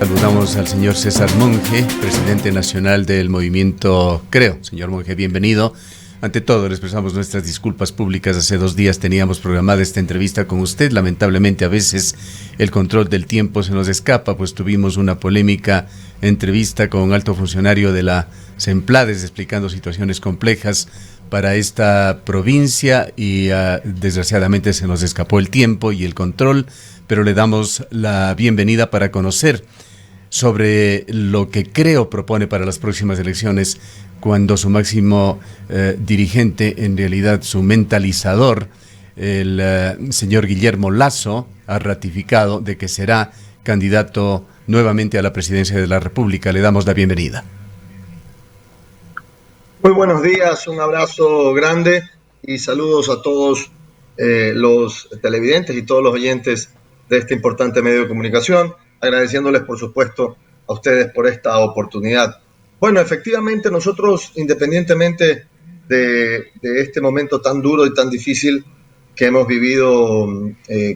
Saludamos al señor César Monge, presidente nacional del movimiento Creo. Señor Monge, bienvenido. Ante todo, le expresamos nuestras disculpas públicas. Hace 2 días teníamos programada esta entrevista con usted. Lamentablemente, a veces el control del tiempo se nos escapa, pues tuvimos una polémica entrevista con un alto funcionario de la CEMPLADES explicando situaciones complejas para esta provincia y desgraciadamente se nos escapó el tiempo y el control, pero le damos la bienvenida para conocer sobre lo que Creo propone para las próximas elecciones, cuando su máximo dirigente, en realidad su mentalizador, el señor Guillermo Lasso, ha ratificado de que será candidato nuevamente a la presidencia de la República. Le damos la bienvenida. Muy buenos días, un abrazo grande y saludos a todos los televidentes y todos los oyentes de este importante medio de comunicación, agradeciéndoles por supuesto a ustedes por esta oportunidad. Bueno, efectivamente nosotros, independientemente de este momento tan duro y tan difícil que hemos vivido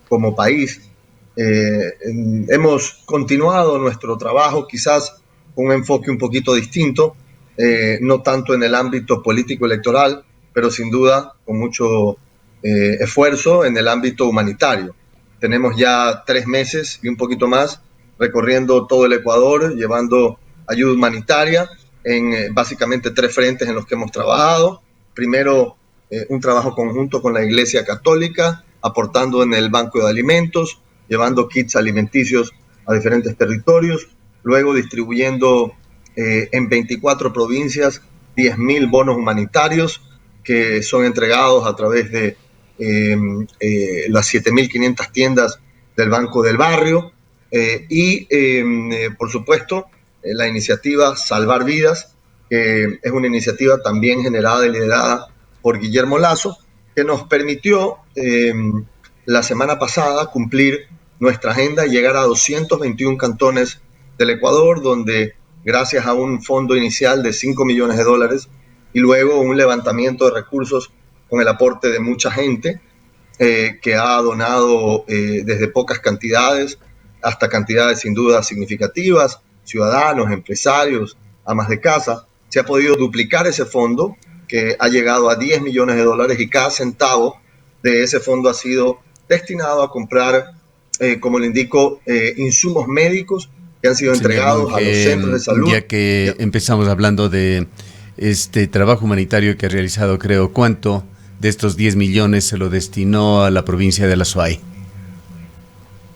como país, hemos continuado nuestro trabajo, quizás con un enfoque un poquito distinto, no tanto en el ámbito político electoral, pero sin duda con mucho esfuerzo en el ámbito humanitario. Tenemos ya 3 meses y un poquito más recorriendo todo el Ecuador, llevando ayuda humanitaria en básicamente 3 frentes en los que hemos trabajado. Primero, un trabajo conjunto con la Iglesia Católica, aportando en el Banco de Alimentos, llevando kits alimenticios a diferentes territorios, luego distribuyendo en 24 provincias 10.000 bonos humanitarios que son entregados a través de las 7.500 tiendas del Banco del Barrio y por supuesto la iniciativa Salvar Vidas, que es una iniciativa también generada y liderada por Guillermo Lasso, que nos permitió la semana pasada cumplir nuestra agenda y llegar a 221 cantones del Ecuador, donde gracias a un fondo inicial de $5 millones y luego un levantamiento de recursos con el aporte de mucha gente que ha donado desde pocas cantidades hasta cantidades sin duda significativas, ciudadanos, empresarios, amas de casa. Se ha podido duplicar ese fondo, que ha llegado a $10 millones y cada centavo de ese fondo ha sido destinado a comprar, como le indico, insumos médicos que han sido entregados a los centros de salud. Ya que empezamos hablando de este trabajo humanitario que ha realizado Creo, ¿cuánto de estos 10 millones se lo destinó a la provincia de La Suay?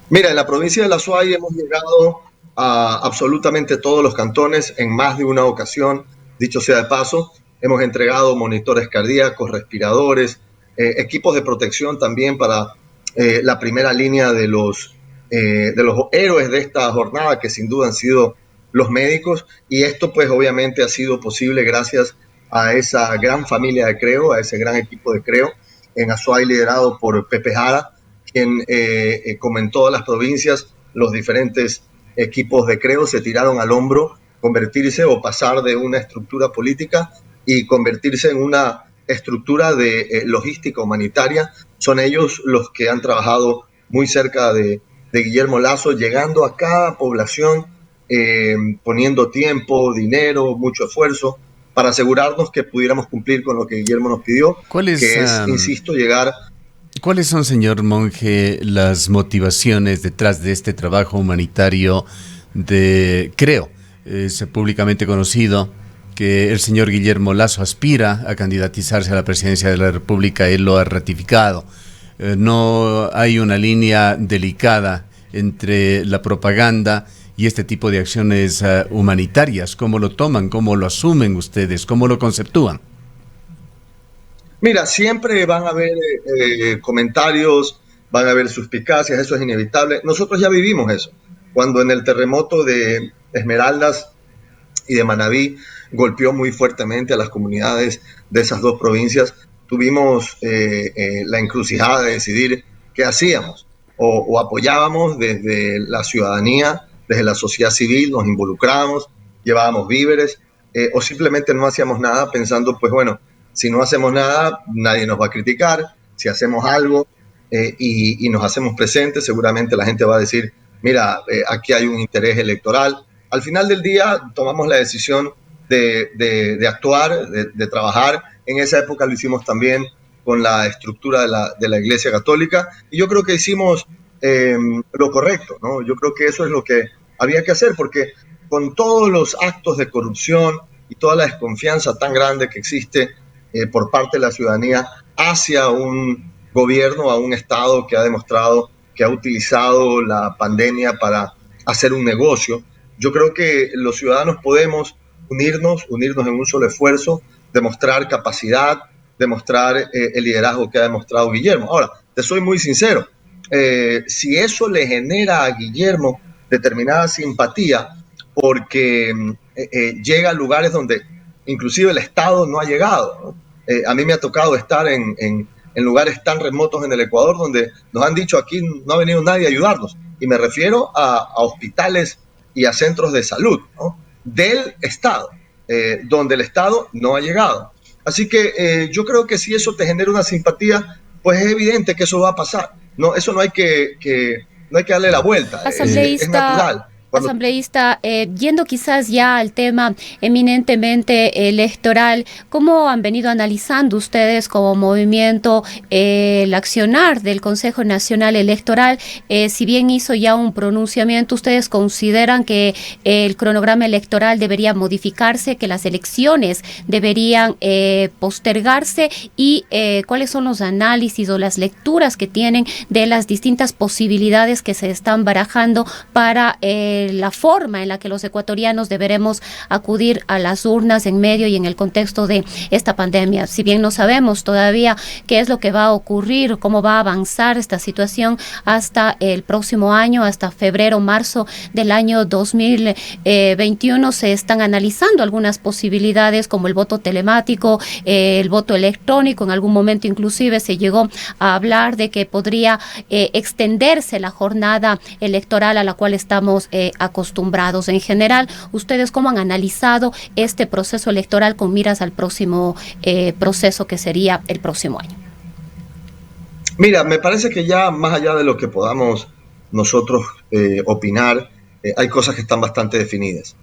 Mira, en la provincia de La Suay hemos llegado a absolutamente todos los cantones en más de una ocasión. Dicho sea de paso, hemos entregado monitores cardíacos, respiradores, equipos de protección también para la primera línea de los héroes de esta jornada, que sin duda han sido los médicos, y esto pues obviamente ha sido posible gracias a esa gran familia de Creo, a ese gran equipo de Creo en Azuay, liderado por Pepe Jara, quien como en todas las provincias, los diferentes equipos de Creo se tiraron al hombro convertirse o pasar de una estructura política y convertirse en una estructura de logística humanitaria. Son ellos los que han trabajado muy cerca de Guillermo Lasso, llegando a cada población, poniendo tiempo, dinero, mucho esfuerzo para asegurarnos que pudiéramos cumplir con lo que Guillermo nos pidió, que es, insisto, llegar. ¿Cuáles son, señor Monge, las motivaciones detrás de este trabajo humanitario de Creo? Es públicamente conocido que el señor Guillermo Lasso aspira a candidatizarse a la presidencia de la República. Él lo ha ratificado. No hay una línea delicada entre la propaganda y este tipo de acciones humanitarias. ¿Cómo lo toman? ¿Cómo lo asumen ustedes? ¿Cómo lo conceptúan? Mira, siempre van a haber comentarios, van a haber suspicacias, eso es inevitable. Nosotros ya vivimos eso. Cuando en el terremoto de Esmeraldas y de Manabí golpeó muy fuertemente a las comunidades de esas 2 provincias, tuvimos la encrucijada de decidir qué hacíamos. O apoyábamos desde la ciudadanía, desde la sociedad civil, nos involucrábamos, llevábamos víveres, o simplemente no hacíamos nada pensando, pues bueno, si no hacemos nada, nadie nos va a criticar. Si hacemos algo y nos hacemos presentes, seguramente la gente va a decir mira, aquí hay un interés electoral. Al final del día tomamos la decisión de actuar, de trabajar. En esa época lo hicimos también con la estructura de la Iglesia Católica y yo creo que hicimos lo correcto, ¿no? Yo creo que eso es lo que había que hacer porque con todos los actos de corrupción y toda la desconfianza tan grande que existe por parte de la ciudadanía hacia un gobierno, a un Estado que ha demostrado que ha utilizado la pandemia para hacer un negocio, yo creo que los ciudadanos podemos unirnos en un solo esfuerzo, demostrar capacidad, demostrar el liderazgo que ha demostrado Guillermo. Ahora, te soy muy sincero, si eso le genera a Guillermo determinada simpatía, porque llega a lugares donde inclusive el Estado no ha llegado, ¿no? A mí me ha tocado estar en lugares tan remotos en el Ecuador donde nos han dicho aquí no ha venido nadie a ayudarnos. Y me refiero a hospitales y a centros de salud, ¿no? Del Estado, donde el Estado no ha llegado. Así que yo creo que si eso te genera una simpatía, pues es evidente que eso va a pasar. No, eso no hay no hay que darle la vuelta, es natural. Asambleísta, yendo quizás ya al tema eminentemente electoral, ¿cómo han venido analizando ustedes como movimiento el accionar del Consejo Nacional Electoral? Si bien hizo ya un pronunciamiento, ¿ustedes consideran que el cronograma electoral debería modificarse, que las elecciones deberían postergarse? ¿Y cuáles son los análisis o las lecturas que tienen de las distintas posibilidades que se están barajando para la forma en la que los ecuatorianos deberemos acudir a las urnas en medio y en el contexto de esta pandemia? Si bien no sabemos todavía qué es lo que va a ocurrir, cómo va a avanzar esta situación hasta el próximo año, hasta febrero, marzo del año 2021, se están analizando algunas posibilidades como el voto telemático, el voto electrónico. En algún momento inclusive se llegó a hablar de que podría extenderse la jornada electoral a la cual estamos acostumbrados. En general, ¿ustedes cómo han analizado este proceso electoral con miras al próximo proceso que sería el próximo año? Mira, me parece que ya más allá de lo que podamos nosotros opinar, hay cosas que están bastante definidas.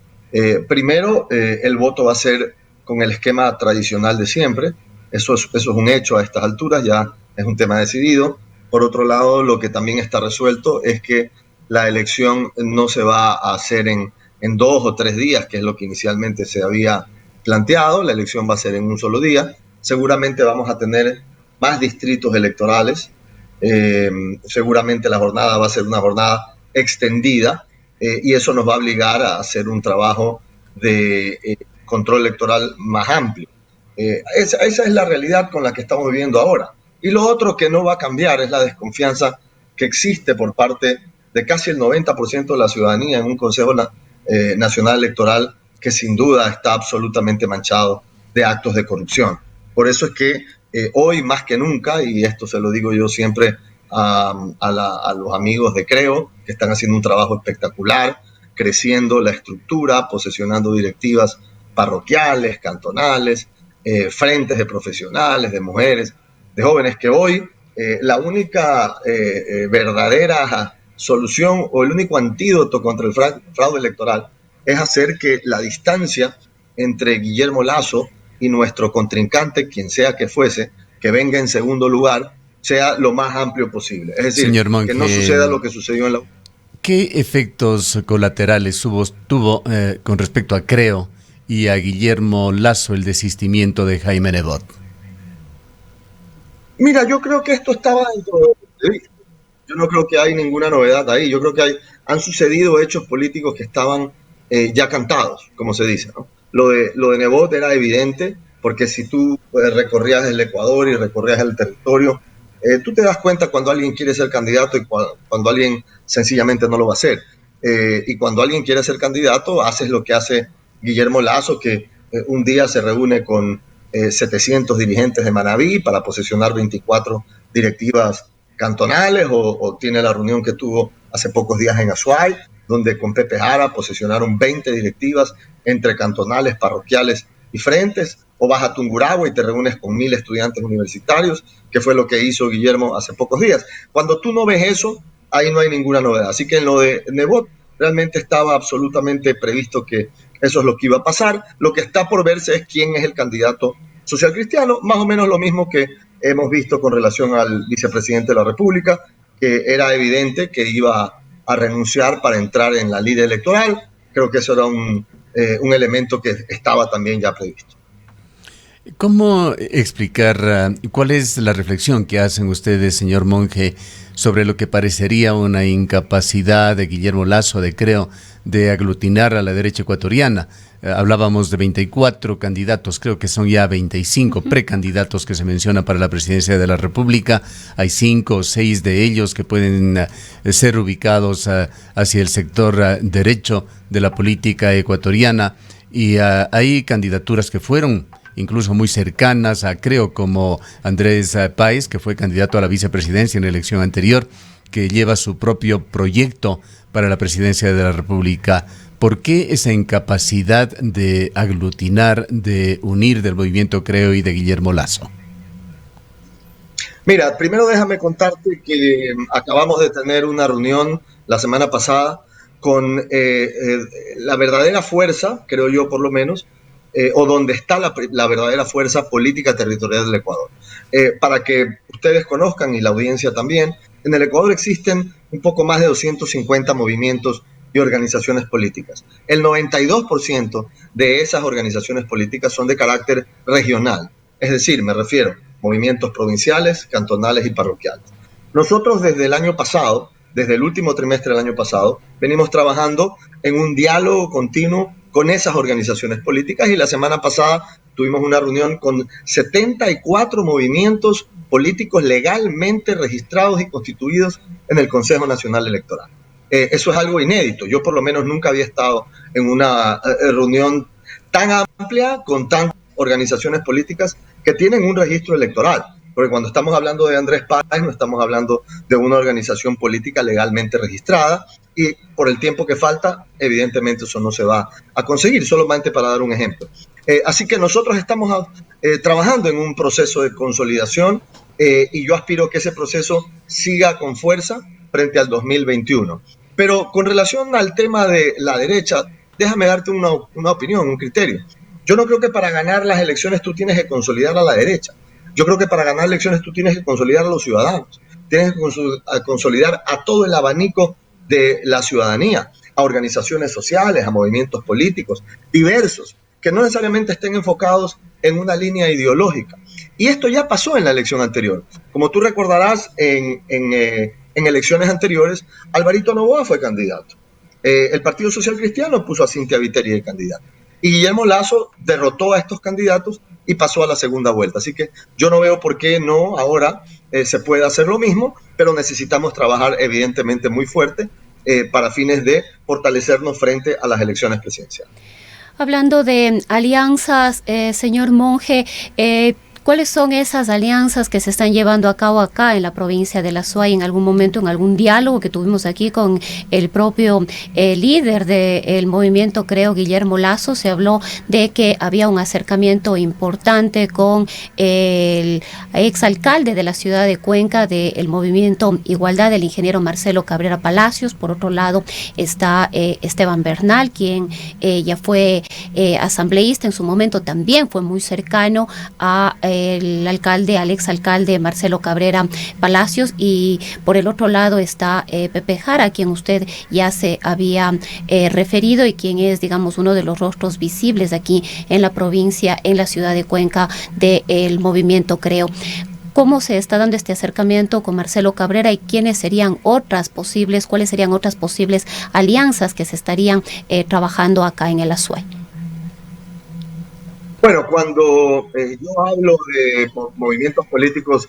Primero, el voto va a ser con el esquema tradicional de siempre. Eso es un hecho a estas alturas, ya es un tema decidido. Por otro lado, lo que también está resuelto es que la elección no se va a hacer en 2 o 3 días, que es lo que inicialmente se había planteado. La elección va a ser en un solo día. Seguramente vamos a tener más distritos electorales. Seguramente la jornada va a ser una jornada extendida y eso nos va a obligar a hacer un trabajo de control electoral más amplio. Esa es la realidad con la que estamos viviendo ahora. Y lo otro que no va a cambiar es la desconfianza que existe por parte de casi el 90% de la ciudadanía en un Consejo Nacional Electoral que sin duda está absolutamente manchado de actos de corrupción. Por eso es que hoy más que nunca, y esto se lo digo yo siempre a los amigos de Creo, que están haciendo un trabajo espectacular, creciendo la estructura, posesionando directivas parroquiales, cantonales, frentes de profesionales, de mujeres, de jóvenes, que hoy la única verdadera solución o el único antídoto contra el fraude electoral es hacer que la distancia entre Guillermo Lasso y nuestro contrincante, quien sea que fuese, que venga en segundo lugar, sea lo más amplio posible. Es decir, señor Monge, que no suceda lo que sucedió en la... ¿Qué efectos colaterales tuvo con respecto a Creo y a Guillermo Lasso el desistimiento de Jaime Nebot? Mira, yo creo que esto estaba dentro de... Yo no creo que hay ninguna novedad ahí. Yo creo que han sucedido hechos políticos que estaban ya cantados, como se dice, ¿no? Lo de Nebot era evidente, porque si tú recorrías el Ecuador y recorrías el territorio, tú te das cuenta cuando alguien quiere ser candidato y cuando alguien sencillamente no lo va a hacer. Y cuando alguien quiere ser candidato, haces lo que hace Guillermo Lasso, que un día se reúne con 700 dirigentes de Manabí para posesionar 24 directivas cantonales, o tiene la reunión que tuvo hace pocos días en Azuay, donde con Pepe Jara posesionaron 20 directivas entre cantonales, parroquiales y frentes, o vas a Tungurahua y te reúnes con 1000 estudiantes universitarios, que fue lo que hizo Guillermo hace pocos días. Cuando tú no ves eso, ahí no hay ninguna novedad. Así que en lo de Nebot realmente estaba absolutamente previsto que eso es lo que iba a pasar. Lo que está por verse es quién es el candidato social cristiano, más o menos lo mismo que hemos visto con relación al vicepresidente de la República, que era evidente que iba a renunciar para entrar en la lid electoral. Creo que eso era un elemento que estaba también ya previsto. ¿Cómo explicar cuál es la reflexión que hacen ustedes, señor Monge, sobre lo que parecería una incapacidad de Guillermo Lasso, de aglutinar a la derecha ecuatoriana? Hablábamos de 24 candidatos, creo que son ya 25 precandidatos que se mencionan para la presidencia de la República. Hay 5 o 6 de ellos que pueden ser ubicados hacia el sector derecho de la política ecuatoriana, y hay candidaturas que fueron incluso muy cercanas a, creo, como Andrés Páez, que fue candidato a la vicepresidencia en la elección anterior, que lleva su propio proyecto para la presidencia de la República. ¿Por qué esa incapacidad de aglutinar, de unir del movimiento Creo y de Guillermo Lasso? Mira, primero déjame contarte que acabamos de tener una reunión la semana pasada con la verdadera fuerza, creo yo por lo menos, o donde está la verdadera fuerza política territorial del Ecuador. Para que ustedes conozcan, y la audiencia también, en el Ecuador existen un poco más de 250 movimientos y organizaciones políticas. El 92% de esas organizaciones políticas son de carácter regional, es decir, me refiero a movimientos provinciales, cantonales y parroquiales. Nosotros desde el año pasado, desde el último trimestre del año pasado, venimos trabajando en un diálogo continuo con esas organizaciones políticas, y la semana pasada tuvimos una reunión con 74 movimientos políticos legalmente registrados y constituidos en el Consejo Nacional Electoral. Eso es algo inédito. Yo por lo menos nunca había estado en una reunión tan amplia con tantas organizaciones políticas que tienen un registro electoral. Porque cuando estamos hablando de Andrés Páez, no estamos hablando de una organización política legalmente registrada, y por el tiempo que falta, evidentemente eso no se va a conseguir, solamente para dar un ejemplo. Así que nosotros estamos trabajando en un proceso de consolidación, y yo aspiro que ese proceso siga con fuerza frente al 2021. Pero con relación al tema de la derecha, déjame darte una opinión, un criterio. Yo no creo que para ganar las elecciones tú tienes que consolidar a la derecha. Yo creo que para ganar elecciones tú tienes que consolidar a los ciudadanos, tienes que consolidar a todo el abanico de la ciudadanía, a organizaciones sociales, a movimientos políticos diversos, que no necesariamente estén enfocados en una línea ideológica. Y esto ya pasó en la elección anterior. Como tú recordarás, en elecciones anteriores, Alvarito Noboa fue candidato. El Partido Social Cristiano puso a Cynthia Viteri de candidata. Y Guillermo Lasso derrotó a estos candidatos y pasó a la segunda vuelta. Así que yo no veo por qué no ahora se puede hacer lo mismo, pero necesitamos trabajar evidentemente muy fuerte para fines de fortalecernos frente a las elecciones presidenciales. Hablando de alianzas, señor Monge, ¿cuáles son esas alianzas que se están llevando a cabo acá en la provincia de La Suay? En algún momento, en algún diálogo que tuvimos aquí con el propio líder del movimiento Creo, Guillermo Lasso, se habló de que había un acercamiento importante con el exalcalde de la ciudad de Cuenca del movimiento Igualdad, el ingeniero Marcelo Cabrera Palacios. Por otro lado está Esteban Bernal, quien ya fue asambleísta en su momento, también fue muy cercano a al exalcalde Marcelo Cabrera Palacios, y por el otro lado está Pepe Jara, a quien usted ya se había referido, y quien es, digamos, uno de los rostros visibles aquí en la provincia, en la ciudad de Cuenca, del movimiento Creo. ¿Cómo se está dando este acercamiento con Marcelo Cabrera, y cuáles serían otras posibles alianzas que se estarían trabajando acá en el Azuay? Bueno, cuando yo hablo de movimientos políticos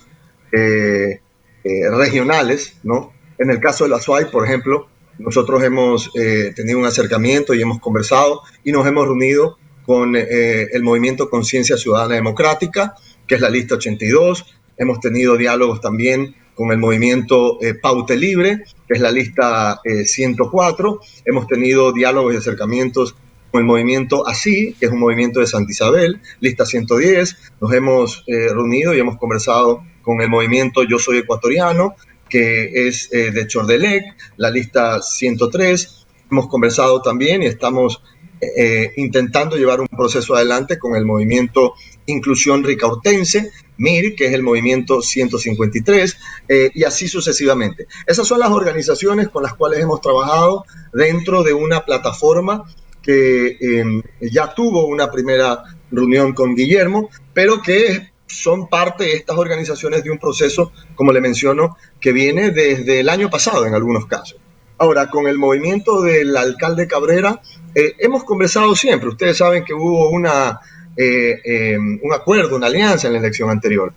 regionales, ¿no? En el caso de la SUAY, por ejemplo, nosotros hemos tenido un acercamiento y hemos conversado y nos hemos reunido con el movimiento Conciencia Ciudadana Democrática, que es la lista 82. Hemos tenido diálogos también con el movimiento Paute Libre, que es la lista 104. Hemos tenido diálogos y acercamientos con el movimiento ASI, que es un movimiento de Santa Isabel, lista 110. Nos hemos reunido y hemos conversado con el movimiento Yo Soy Ecuatoriano, que es de Chordelec, la lista 103. Hemos conversado también y estamos intentando llevar un proceso adelante con el movimiento Inclusión Ricaurtense, MIR, que es el movimiento 153, y así sucesivamente. Esas son las organizaciones con las cuales hemos trabajado dentro de una plataforma que ya tuvo una primera reunión con Guillermo, pero que son parte de estas organizaciones de un proceso, como le menciono, que viene desde el año pasado en algunos casos. Ahora, con el movimiento del alcalde Cabrera, hemos conversado siempre. Ustedes saben que hubo un acuerdo, una alianza en la elección anterior.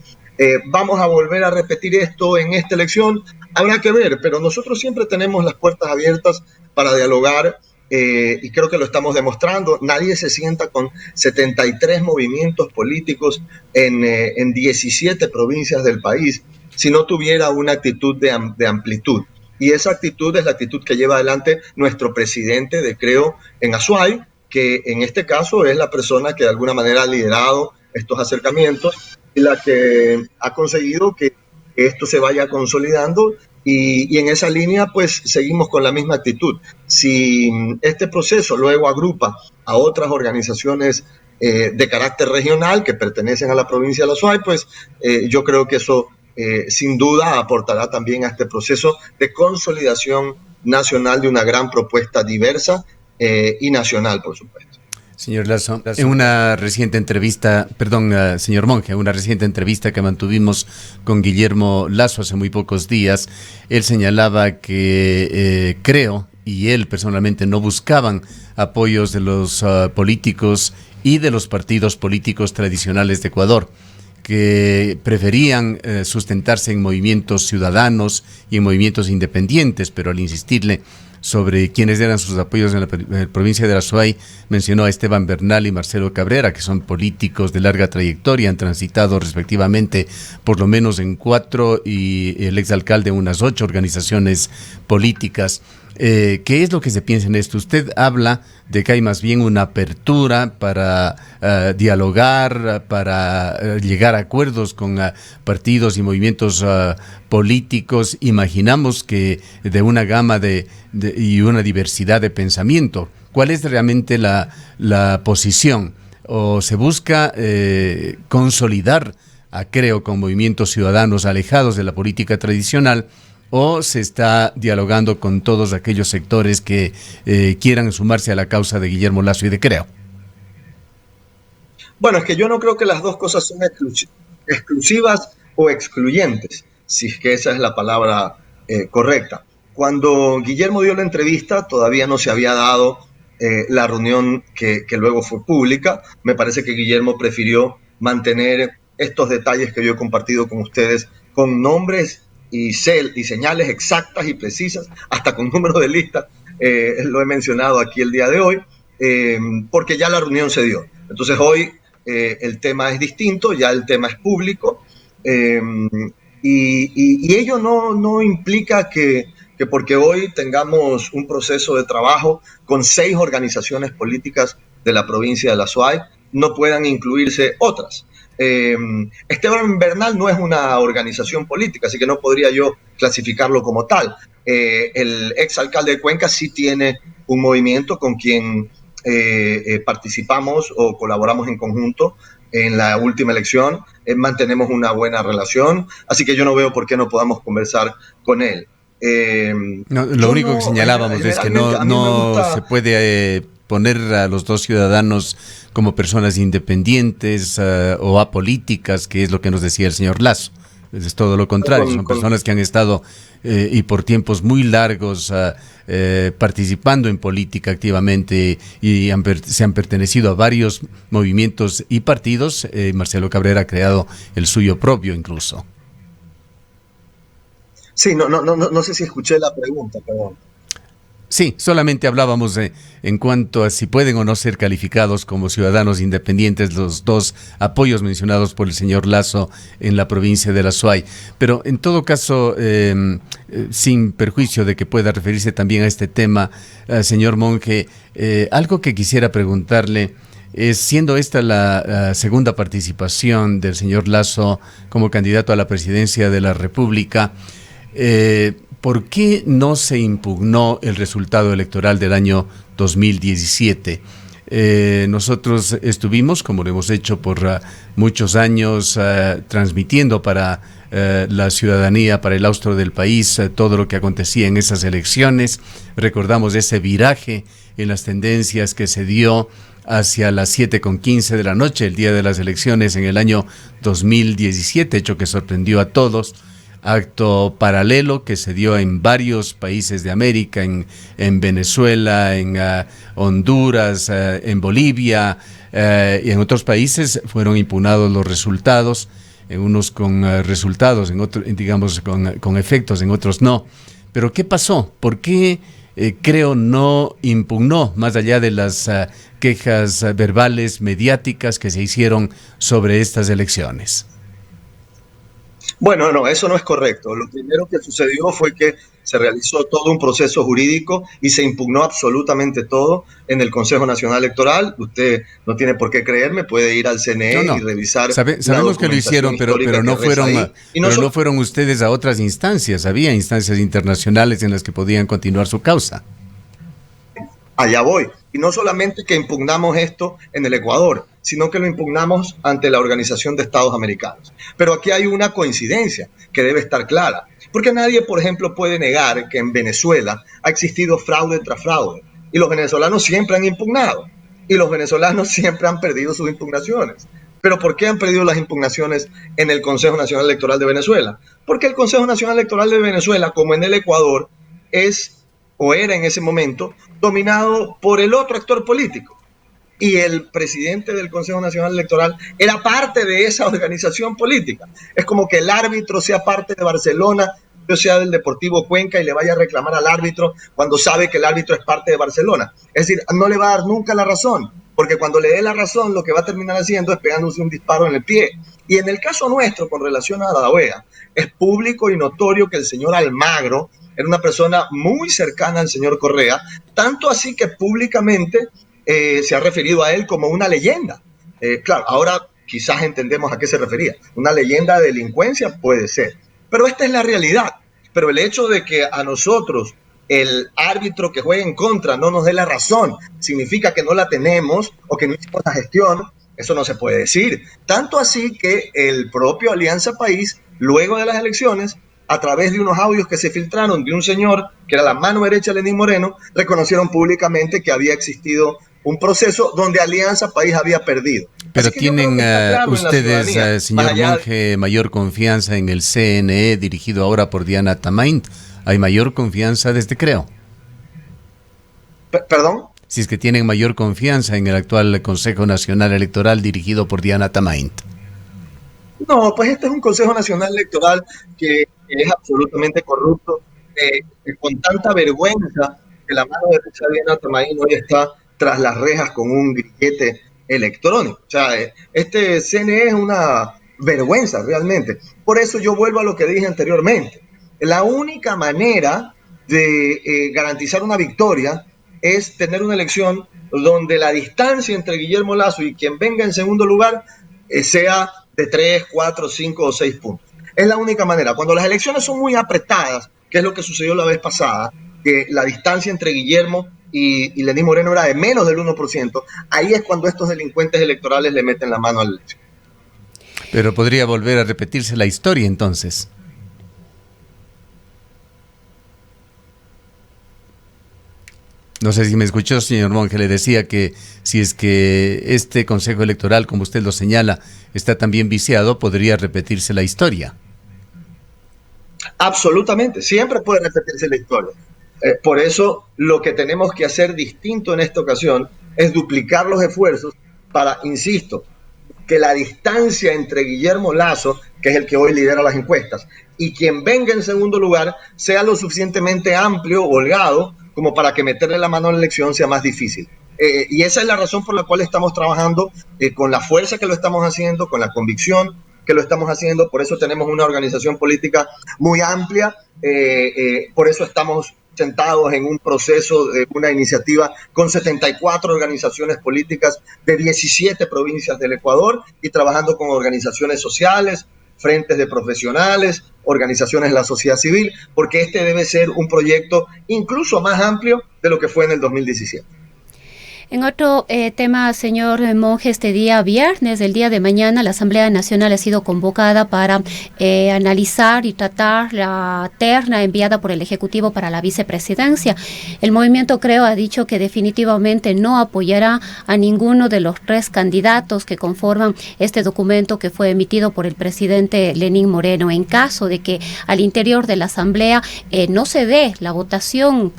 Vamos a volver a repetir esto en esta elección. Habrá que ver, pero nosotros siempre tenemos las puertas abiertas para dialogar y creo que lo estamos demostrando. Nadie se sienta con 73 movimientos políticos en 17 provincias del país si no tuviera una actitud de amplitud. Y esa actitud es la actitud que lleva adelante nuestro presidente de Creo en Azuay, que en este caso es la persona que de alguna manera ha liderado estos acercamientos y la que ha conseguido que esto se vaya consolidando y en esa línea pues seguimos con la misma actitud. Si este proceso luego agrupa a otras organizaciones de carácter regional que pertenecen a la provincia de la Azuay, pues yo creo que eso sin duda aportará también a este proceso de consolidación nacional de una gran propuesta diversa y nacional, por supuesto. Señor Lasso, en una reciente entrevista, señor Monge, en una reciente entrevista que mantuvimos con Guillermo Lasso hace muy pocos días, él señalaba que Creo y él personalmente no buscaban apoyos de los políticos y de los partidos políticos tradicionales de Ecuador, que preferían sustentarse en movimientos ciudadanos y en movimientos independientes, pero al insistirle sobre quiénes eran sus apoyos en la provincia de la Azuay, mencionó a Esteban Bernal y Marcelo Cabrera, que son políticos de larga trayectoria, han transitado respectivamente por lo menos en 4 y el exalcalde en unas 8 organizaciones políticas. ¿Qué es lo que se piensa en esto? Usted habla de que hay más bien una apertura para dialogar, para llegar a acuerdos con partidos y movimientos políticos. Imaginamos que de una gama y una diversidad de pensamiento. ¿Cuál es realmente la posición? ¿O se busca consolidar a Creo con movimientos ciudadanos alejados de la política tradicional? ¿O se está dialogando con todos aquellos sectores que quieran sumarse a la causa de Guillermo Lasso y de Creo? Bueno, es que yo no creo que las dos cosas son exclusivas o excluyentes, si es que esa es la palabra correcta. Cuando Guillermo dio la entrevista, todavía no se había dado la reunión que luego fue pública. Me parece que Guillermo prefirió mantener estos detalles que yo he compartido con ustedes con nombres y señales exactas y precisas, hasta con número de lista, lo he mencionado aquí el día de hoy, porque ya la reunión se dio. Entonces hoy el tema es distinto, ya el tema es público, y ello no implica que porque hoy tengamos un proceso de trabajo con 6 organizaciones políticas de la provincia de la Azuay, no puedan incluirse otras. Esteban Bernal no es una organización política, así que no podría yo clasificarlo como tal. El exalcalde de Cuenca sí tiene un movimiento con quien participamos o colaboramos en conjunto en la última elección, mantenemos una buena relación, así que yo no veo por qué no podamos conversar con él. Lo único que señalábamos es que no se puede poner a los dos ciudadanos como personas independientes o apolíticas, que es lo que nos decía el señor Lasso. Es todo lo contrario, son personas que han estado y por tiempos muy largos participando en política activamente y se han pertenecido a varios movimientos y partidos. Marcelo Cabrera ha creado el suyo propio incluso. Sí, no sé si escuché la pregunta, perdón. Sí, solamente hablábamos en cuanto a si pueden o no ser calificados como ciudadanos independientes los dos apoyos mencionados por el señor Lasso en la provincia de la Azuay. Pero en todo caso, sin perjuicio de que pueda referirse también a este tema, señor Monge, algo que quisiera preguntarle es, siendo esta la segunda participación del señor Lasso como candidato a la presidencia de la República, ¿Por qué no se impugnó el resultado electoral del año 2017? Nosotros estuvimos, como lo hemos hecho por muchos años, transmitiendo para la ciudadanía, para el austro del país, todo lo que acontecía en esas elecciones. Recordamos ese viraje en las tendencias que se dio hacia las 7:15 de la noche, el día de las elecciones en el año 2017, hecho que sorprendió a todos. Acto paralelo que se dio en varios países de América, en Venezuela, en Honduras, en Bolivia y en otros países fueron impugnados los resultados, en unos con resultados, en otros, digamos, con efectos, en otros no. Pero ¿qué pasó? ¿Por qué, creo, no impugnó, más allá de las quejas verbales, mediáticas que se hicieron sobre estas elecciones? Bueno, no, eso no es correcto. Lo primero que sucedió fue que se realizó todo un proceso jurídico y se impugnó absolutamente todo en el Consejo Nacional Electoral. Usted no tiene por qué creerme, puede ir al CNE y revisar. Sabemos que lo hicieron, pero no fueron ustedes a otras instancias. Había instancias internacionales en las que podían continuar su causa. Allá voy. Y no solamente que impugnamos esto en el Ecuador, sino que lo impugnamos ante la Organización de Estados Americanos. Pero aquí hay una coincidencia que debe estar clara, porque nadie, por ejemplo, puede negar que en Venezuela ha existido fraude tras fraude, y los venezolanos siempre han impugnado, y los venezolanos siempre han perdido sus impugnaciones. ¿Pero por qué han perdido las impugnaciones en el Consejo Nacional Electoral de Venezuela? Porque el Consejo Nacional Electoral de Venezuela, como en el Ecuador, era en ese momento dominado por el otro actor político. Y el presidente del Consejo Nacional Electoral era parte de esa organización política. Es como que el árbitro sea parte de Barcelona, yo sea del Deportivo Cuenca y le vaya a reclamar al árbitro cuando sabe que el árbitro es parte de Barcelona. Es decir, no le va a dar nunca la razón, porque cuando le dé la razón lo que va a terminar haciendo es pegándose un disparo en el pie. Y en el caso nuestro, con relación a la OEA, es público y notorio que el señor Almagro era una persona muy cercana al señor Correa, tanto así que públicamente se ha referido a él como una leyenda. Claro, ahora quizás entendemos a qué se refería. Una leyenda de delincuencia puede ser, pero esta es la realidad. Pero el hecho de que a nosotros el árbitro que juega en contra no nos dé la razón, significa que no la tenemos o que no hicimos la gestión. Eso no se puede decir. Tanto así que el propio Alianza País, luego de las elecciones, a través de unos audios que se filtraron de un señor que era la mano derecha de Lenín Moreno, reconocieron públicamente que había existido un proceso donde Alianza País había perdido. Pero tienen ustedes, señor Monge, mayor confianza en el CNE dirigido ahora por Diana Tamaint. ¿Hay mayor confianza desde Creo? ¿Perdón? Si es que tienen mayor confianza en el actual Consejo Nacional Electoral dirigido por Diana Tamaint. No, pues este es un Consejo Nacional Electoral que es absolutamente corrupto, con tanta vergüenza que la mano derecha de Diana Tamaint hoy está tras las rejas con un grillete electrónico. O sea, este CNE es una vergüenza realmente. Por eso yo vuelvo a lo que dije anteriormente. La única manera de garantizar una victoria es tener una elección donde la distancia entre Guillermo Lasso y quien venga en segundo lugar sea de 3, 4, 5 o 6 puntos. Es la única manera. Cuando las elecciones son muy apretadas, que es lo que sucedió la vez pasada, que la distancia entre Guillermo y Lenín Moreno era de menos del 1%, ahí es cuando estos delincuentes electorales le meten la mano a la elección. Pero podría volver a repetirse la historia entonces. No sé si me escuchó, señor Monge, le decía que si es que este Consejo Electoral, como usted lo señala, está también viciado, podría repetirse la historia. Absolutamente, siempre puede repetirse la historia. Por eso lo que tenemos que hacer distinto en esta ocasión es duplicar los esfuerzos para, insisto, que la distancia entre Guillermo Lasso, que es el que hoy lidera las encuestas, y quien venga en segundo lugar sea lo suficientemente amplio, holgado, como para que meterle la mano a la elección sea más difícil. Y esa es la razón por la cual estamos trabajando con la fuerza que lo estamos haciendo, con la convicción que lo estamos haciendo. Por eso tenemos una organización política muy amplia, por eso estamos sentados en un proceso de una iniciativa con 74 organizaciones políticas de 17 provincias del Ecuador y trabajando con organizaciones sociales, frentes de profesionales, organizaciones de la sociedad civil, porque este debe ser un proyecto incluso más amplio de lo que fue en el 2017. En otro tema, señor Monge, este día viernes, el día de mañana, la Asamblea Nacional ha sido convocada para analizar y tratar la terna enviada por el Ejecutivo para la vicepresidencia. El movimiento Creo ha dicho que definitivamente no apoyará a ninguno de los 3 candidatos que conforman este documento que fue emitido por el presidente Lenín Moreno. En caso de que al interior de la Asamblea no se dé la votación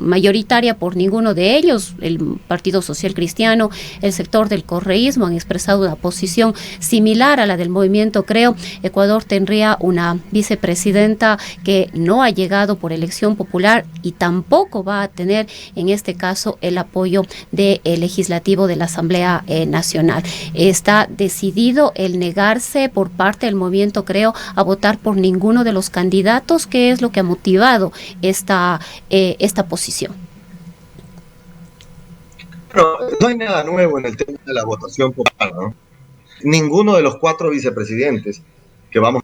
mayoritaria por ninguno de ellos, el Partido Social Cristiano, el sector del correísmo han expresado una posición similar a la del movimiento Creo. Ecuador tendría una vicepresidenta que no ha llegado por elección popular y tampoco va a tener en este caso el apoyo del legislativo de la Asamblea Nacional. Está decidido el negarse por parte del movimiento Creo a votar por ninguno de los candidatos. ¿Qué es lo que ha motivado esta posición? No hay nada nuevo en el tema de la votación popular, ¿no? Ninguno de los 4 vicepresidentes que vamos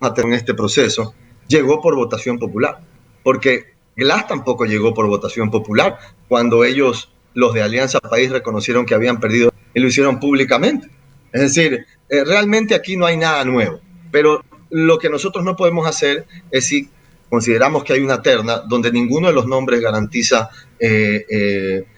a tener en este proceso llegó por votación popular, porque Glass tampoco llegó por votación popular cuando ellos, los de Alianza País, reconocieron que habían perdido y lo hicieron públicamente. Es decir, realmente aquí no hay nada nuevo, pero lo que nosotros no podemos hacer es, si consideramos que hay una terna donde ninguno de los nombres garantiza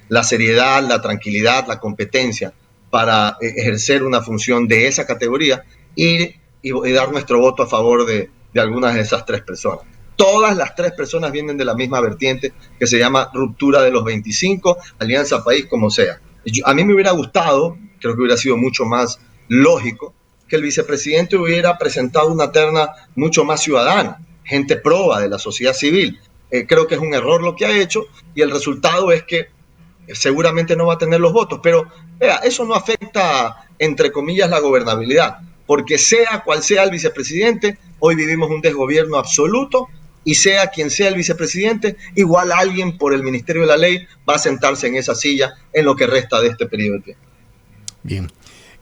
la seriedad, la tranquilidad, la competencia para ejercer una función de esa categoría, ir y dar nuestro voto a favor de algunas de esas 3 personas. Todas las 3 personas vienen de la misma vertiente que se llama ruptura de los 25, Alianza País, como sea. A mí me hubiera gustado, creo que hubiera sido mucho más lógico, que el vicepresidente hubiera presentado una terna mucho más ciudadana, gente proba de la sociedad civil. Creo que es un error lo que ha hecho y el resultado es que seguramente no va a tener los votos, pero vea, eso no afecta, entre comillas, la gobernabilidad, porque sea cual sea el vicepresidente, hoy vivimos un desgobierno absoluto y sea quien sea el vicepresidente, igual alguien por el Ministerio de la Ley va a sentarse en esa silla en lo que resta de este periodo de tiempo. Bien.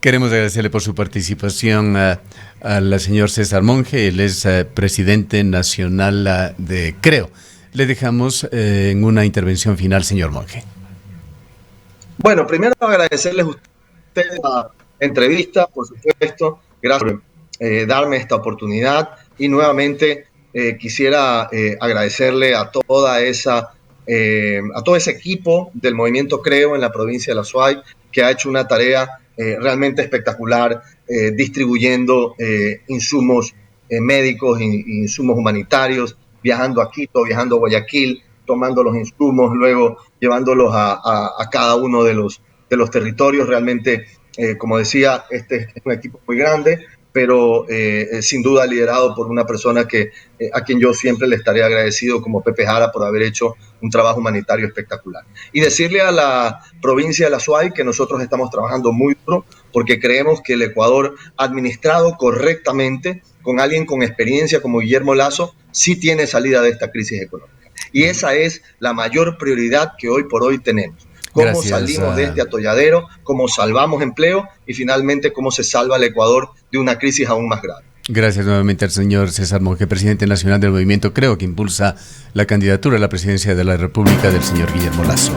Queremos agradecerle por su participación al señor César Monge. Él es presidente nacional de Creo. Le dejamos en una intervención final, señor Monge. Bueno, primero agradecerles a ustedes la entrevista, por supuesto. Gracias por darme esta oportunidad. Y nuevamente quisiera agradecerle a todo ese equipo del Movimiento Creo en la provincia de La Suay, que ha hecho una tarea realmente espectacular, distribuyendo insumos médicos e insumos humanitarios, viajando a Quito, viajando a Guayaquil, tomando los insumos, luego llevándolos a cada uno de los territorios. Realmente, como decía, este es un equipo muy grande, pero sin duda liderado por una persona a quien yo siempre le estaré agradecido, como Pepe Jara, por haber hecho un trabajo humanitario espectacular. Y decirle a la provincia de La Suay que nosotros estamos trabajando muy duro porque creemos que el Ecuador, administrado correctamente, con alguien con experiencia como Guillermo Lasso, sí tiene salida de esta crisis económica. Y esa es la mayor prioridad que hoy por hoy tenemos. Cómo salimos de este atolladero, cómo salvamos empleo y finalmente cómo se salva el Ecuador de una crisis aún más grave. Gracias nuevamente al señor César Monge, presidente nacional del Movimiento Creo, que impulsa la candidatura a la presidencia de la República del señor Guillermo Lasso.